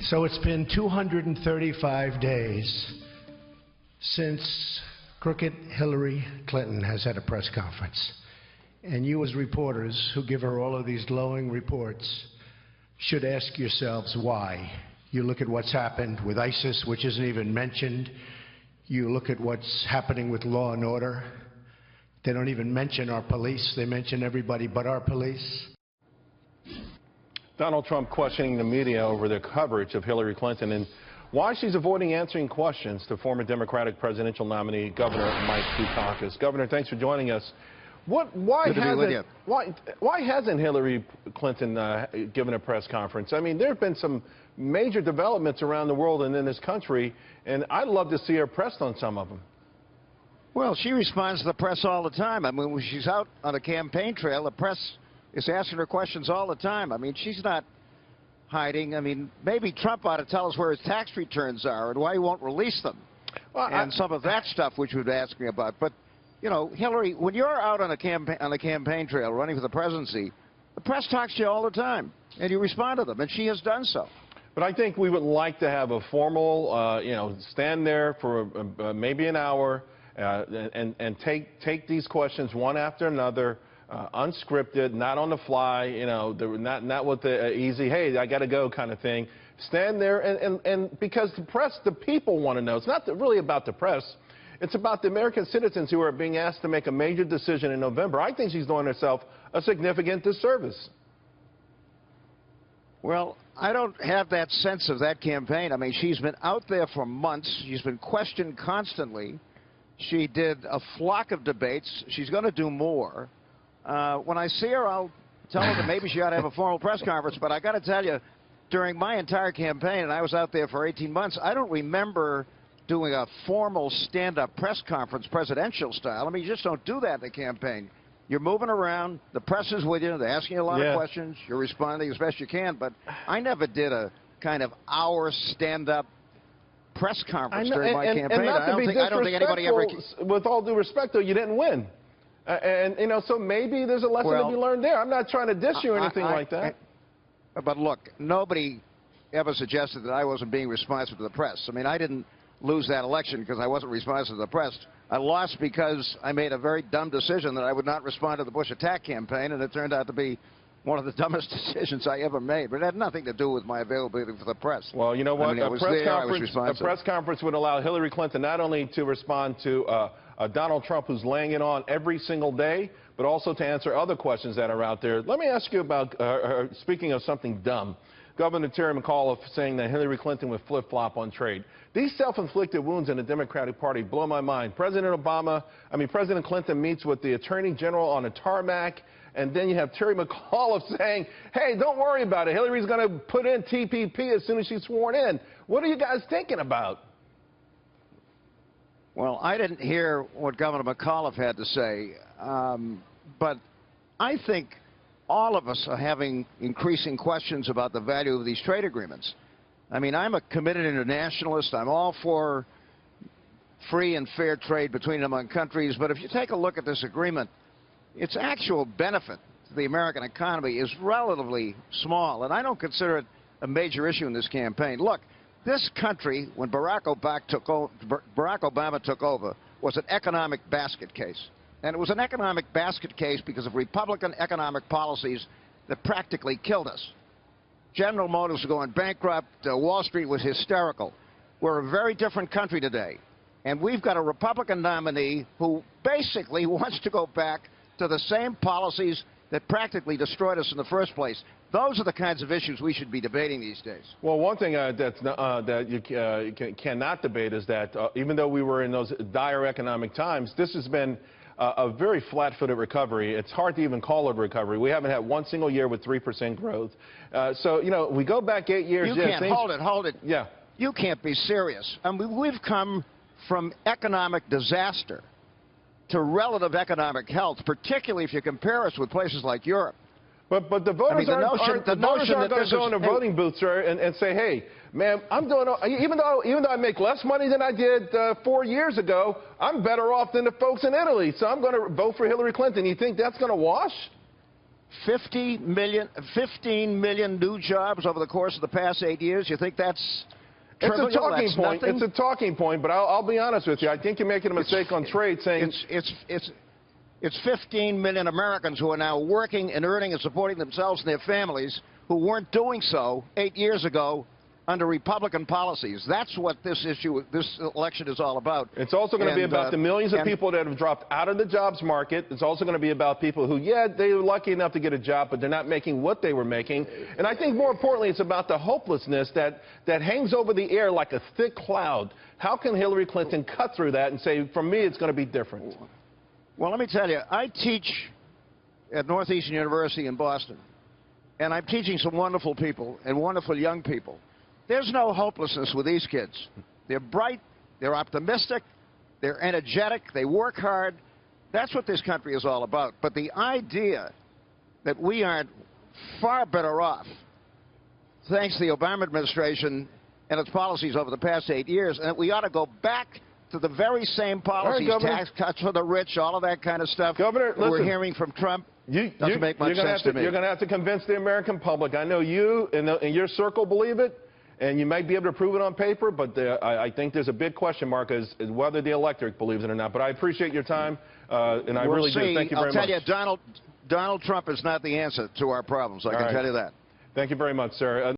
So it's been 235 days since crooked Hillary Clinton has had a press conference. And you as reporters who give her all of these glowing reports should ask yourselves why. You look at what's happened with ISIS, which isn't even mentioned. You look at what's happening with law and order. They don't even mention our police. They mention everybody but our police. Donald Trump questioning the media over their coverage of Hillary Clinton and why she's avoiding answering questions to former Democratic presidential nominee Governor Mike Dukakis. Governor, thanks for joining us. Why hasn't Hillary Clinton given a press conference? I mean, there have been some major developments around the world and in this country, and I'd love to see her pressed on some of them. Well, she responds to the press all the time. I mean, when she's out on a campaign trail, the press is asking her questions all the time. I mean, she's not hiding. I mean, maybe Trump ought to tell us where his tax returns are and why he won't release them. Well, and some of that stuff which we've been asking about. But, you know, Hillary, when you're out on a campaign trail running for the presidency, the press talks to you all the time, and you respond to them, and she has done so. But I think we would like to have a formal, you know, stand there for maybe an hour and take these questions one after another, unscripted, not on the fly, you know, not with the easy, hey, I got to go kind of thing. Stand there and because the press, the people want to know. It's not really about the press. It's about the American citizens who are being asked to make a major decision in November. I think she's doing herself a significant disservice. Well, I don't have that sense of that campaign. I mean, she's been out there for months. She's been questioned constantly. She did a flock of debates. She's going to do more. When I see her, I'll tell her that maybe she ought to have a formal press conference. But I got to tell you, during my entire campaign, and I was out there for 18 months, I don't remember doing a formal stand-up press conference, presidential style. I mean, you just don't do that in the campaign. You're moving around, the press is with you, they're asking you a lot of questions, you're responding as best you can, but I never did a kind of hour stand-up press conference during my campaign. I don't think anybody ever... With all due respect, though, you didn't win. And, you know, so maybe there's a lesson to be learned there. I'm not trying to diss you or anything like that. But look, nobody ever suggested that I wasn't being responsive to the press. I mean, I didn't lose that election because I wasn't responsive to the press. I lost because I made a very dumb decision that I would not respond to the Bush attack campaign, and it turned out to be one of the dumbest decisions I ever made. But it had nothing to do with my availability for the press. Well, you know what? I mean, a press conference would allow Hillary Clinton not only to respond to Donald Trump, who's laying it on every single day, but also to answer other questions that are out there. Let me ask you about, speaking of something dumb, Governor Terry McAuliffe saying that Hillary Clinton would flip-flop on trade. These self-inflicted wounds in the Democratic Party blow my mind. President Clinton meets with the Attorney General on a tarmac, and then you have Terry McAuliffe saying, hey, don't worry about it. Hillary's going to put in TPP as soon as she's sworn in. What are you guys thinking about? Well, I didn't hear what Governor McAuliffe had to say, but I think all of us are having increasing questions about the value of these trade agreements. I mean, I'm a committed internationalist. I'm all for free and fair trade between and among countries. But if you take a look at this agreement, its actual benefit to the American economy is relatively small. And I don't consider it a major issue in this campaign. Look, this country, when Barack Obama took over, was an economic basket case. And it was an economic basket case because of Republican economic policies that practically killed us. General Motors was going bankrupt. Wall Street was hysterical. We're a very different country today. And we've got a Republican nominee who basically wants to go back to the same policies that practically destroyed us in the first place. Those are the kinds of issues we should be debating these days. Well, one thing that you cannot debate is that even though we were in those dire economic times, this has been a very flat-footed recovery. It's hard to even call it a recovery. We haven't had one single year with 3% growth. So, you know, we go back 8 years. You can't, hold it. Yeah. You can't be serious. I mean, we've come from economic disaster to relative economic health, particularly if you compare us with places like Europe. But the voters aren't going to go in the voting booths, sir, and say, hey, man, I'm doing, even though I make less money than I did 4 years ago, I'm better off than the folks in Italy, so I'm going to vote for Hillary Clinton. You think that's going to wash? 15 million new jobs over the course of the past 8 years. You think that's trivial? It's a talking That's point. nothing? It's a talking point, but I'll be honest with you. I think you're making a mistake on trade saying... It's 15 million Americans who are now working and earning and supporting themselves and their families who weren't doing so 8 years ago under Republican policies. That's what this election is all about. It's also going to be about the millions of people that have dropped out of the jobs market. It's also going to be about people who, yeah, they were lucky enough to get a job, but they're not making what they were making. And I think more importantly, it's about the hopelessness that hangs over the air like a thick cloud. How can Hillary Clinton cut through that and say, for me, it's going to be different? Well, let me tell you, I teach at Northeastern University in Boston, and I'm teaching some wonderful people and wonderful young people. There's no hopelessness with these kids. They're bright, they're optimistic, they're energetic, they work hard. That's what this country is all about. But the idea that we aren't far better off, thanks to the Obama administration and its policies over the past 8 years, and that we ought to go back to the very same policies, tax cuts for the rich, all of that kind of stuff Governor, we're listen, hearing from Trump, doesn't make much sense to me. You're going to have to convince the American public. I know you and your circle believe it, and you might be able to prove it on paper, but I think there's a big question mark as whether the electorate believes it or not. But I appreciate your time, and I really do. Thank you very much. I'll tell you, Donald Trump is not the answer to our problems. I can tell you that. Thank you very much, sir.